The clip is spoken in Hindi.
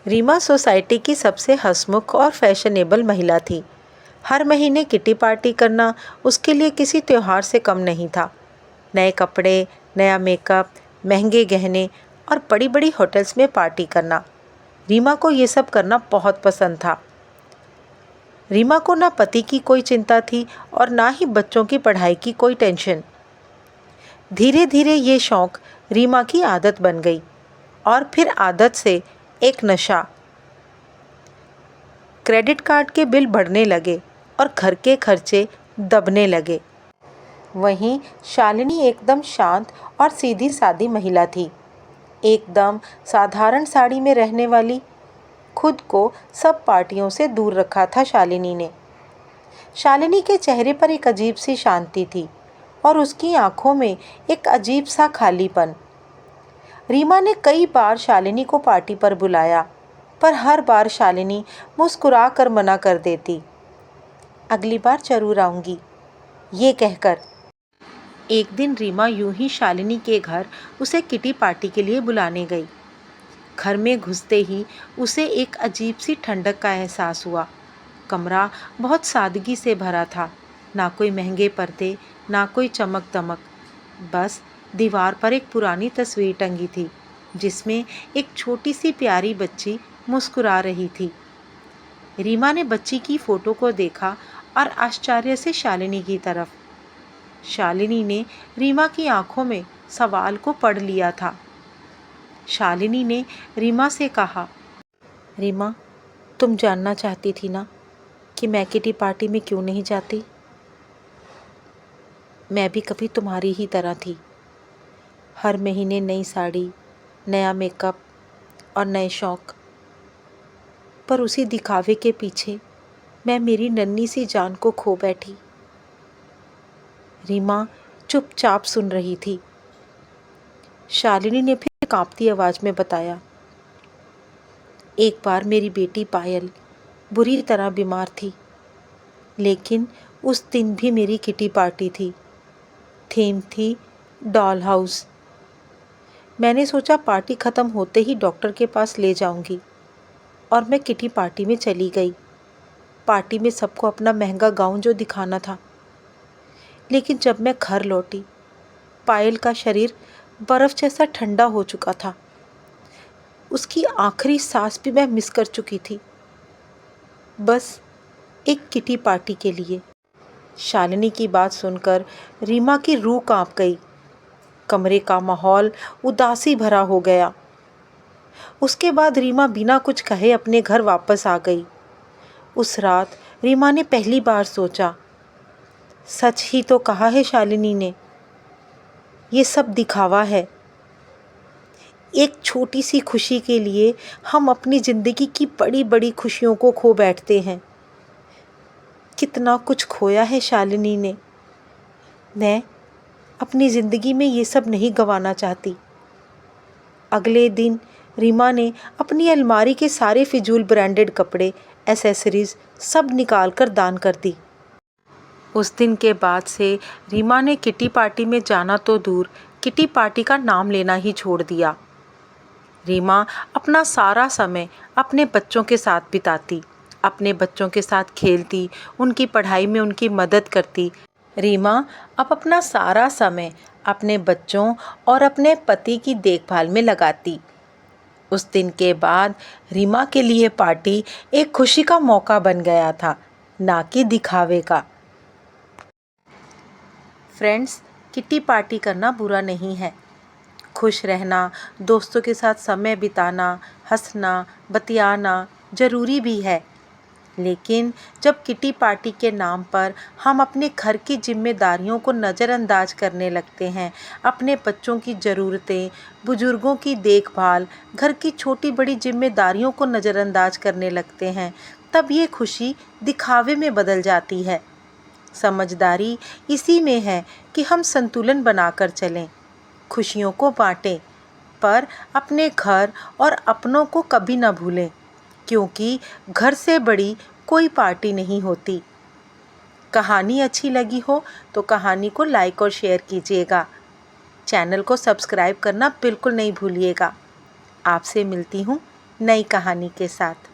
रीमा सोसाइटी की सबसे हंसमुख और फैशनेबल महिला थी। हर महीने किटी पार्टी करना उसके लिए किसी त्योहार से कम नहीं था। नए कपड़े, नया मेकअप, महंगे गहने और बड़ी बड़ी होटल्स में पार्टी करना, रीमा को ये सब करना बहुत पसंद था। रीमा को ना पति की कोई चिंता थी और ना ही बच्चों की पढ़ाई की कोई टेंशन। धीरे धीरे ये शौक रीमा की आदत बन गई और फिर आदत से एक नशा। क्रेडिट कार्ड के बिल बढ़ने लगे और घर के खर्चे दबने लगे। वहीं शालिनी एकदम शांत और सीधी सादी महिला थी, एकदम साधारण साड़ी में रहने वाली। खुद को सब पार्टियों से दूर रखा था शालिनी ने। शालिनी के चेहरे पर एक अजीब सी शांति थी और उसकी आंखों में एक अजीब सा खालीपन। रीमा ने कई बार शालिनी को पार्टी पर बुलाया, पर हर बार शालिनी मुस्कुरा कर मना कर देती। अगली बार जरूर आऊंगी, ये कहकर। एक दिन रीमा यूं ही शालिनी के घर उसे किटी पार्टी के लिए बुलाने गई। घर में घुसते ही उसे एक अजीब सी ठंडक का एहसास हुआ। कमरा बहुत सादगी से भरा था, ना कोई महंगे पर्दे, ना कोई चमक दमक। बस दीवार पर एक पुरानी तस्वीर टंगी थी, जिसमें एक छोटी सी प्यारी बच्ची मुस्कुरा रही थी। रीमा ने बच्ची की फोटो को देखा और आश्चर्य से शालिनी की तरफ। शालिनी ने रीमा की आंखों में सवाल को पढ़ लिया था। शालिनी ने रीमा से कहा, रीमा, तुम जानना चाहती थी ना कि मैं किटी पार्टी में क्यों नहीं जाती? मैं भी कभी तुम्हारी ही तरह थी। हर महीने नई साड़ी, नया मेकअप और नए शौक। पर उसी दिखावे के पीछे मैं मेरी नन्ही सी जान को खो बैठी। रीमा चुपचाप सुन रही थी। शालिनी ने फिर कांपती आवाज में बताया, एक बार मेरी बेटी पायल बुरी तरह बीमार थी, लेकिन उस दिन भी मेरी किटी पार्टी थी। थीम थी डॉल हाउस। मैंने सोचा पार्टी ख़त्म होते ही डॉक्टर के पास ले जाऊंगी और मैं किटी पार्टी में चली गई। पार्टी में सबको अपना महंगा गाउन जो दिखाना था। लेकिन जब मैं घर लौटी, पायल का शरीर बर्फ़ जैसा ठंडा हो चुका था। उसकी आखिरी सांस भी मैं मिस कर चुकी थी, बस एक किटी पार्टी के लिए। शालिनी की बात सुनकर रीमा की रूह कांप गई। कमरे का माहौल उदासी भरा हो गया। उसके बाद रीमा बिना कुछ कहे अपने घर वापस आ गई। उस रात रीमा ने पहली बार सोचा, सच ही तो कहा है शालिनी ने, ये सब दिखावा है। एक छोटी सी खुशी के लिए हम अपनी ज़िंदगी की बड़ी बड़ी खुशियों को खो बैठते हैं। कितना कुछ खोया है शालिनी ने। मैं अपनी ज़िंदगी में ये सब नहीं गंवाना चाहती। अगले दिन रीमा ने अपनी अलमारी के सारे फिजूल ब्रांडेड कपड़े, एसेसरीज सब निकाल कर दान कर दी। उस दिन के बाद से रीमा ने किटी पार्टी में जाना तो दूर, किटी पार्टी का नाम लेना ही छोड़ दिया। रीमा अपना सारा समय अपने बच्चों के साथ बिताती, अपने बच्चों के साथ खेलती, उनकी पढ़ाई में उनकी मदद करती। रीमा अब अपना सारा समय अपने बच्चों और अपने पति की देखभाल में लगाती। उस दिन के बाद रीमा के लिए पार्टी एक खुशी का मौका बन गया था, ना कि दिखावे का। फ्रेंड्स, किटी पार्टी करना बुरा नहीं है। खुश रहना, दोस्तों के साथ समय बिताना, हंसना, बतियाना ज़रूरी भी है। लेकिन जब किटी पार्टी के नाम पर हम अपने घर की जिम्मेदारियों को नज़रअंदाज करने लगते हैं, अपने बच्चों की ज़रूरतें, बुजुर्गों की देखभाल, घर की छोटी बड़ी जिम्मेदारियों को नज़रअंदाज करने लगते हैं, तब ये खुशी दिखावे में बदल जाती है। समझदारी इसी में है कि हम संतुलन बनाकर चलें, खुशियों को बांटें, पर अपने घर और अपनों को कभी ना भूलें, क्योंकि घर से बड़ी कोई पार्टी नहीं होती। कहानी अच्छी लगी हो तो कहानी को लाइक और शेयर कीजिएगा। चैनल को सब्सक्राइब करना बिल्कुल नहीं भूलिएगा। आपसे मिलती हूँ नई कहानी के साथ।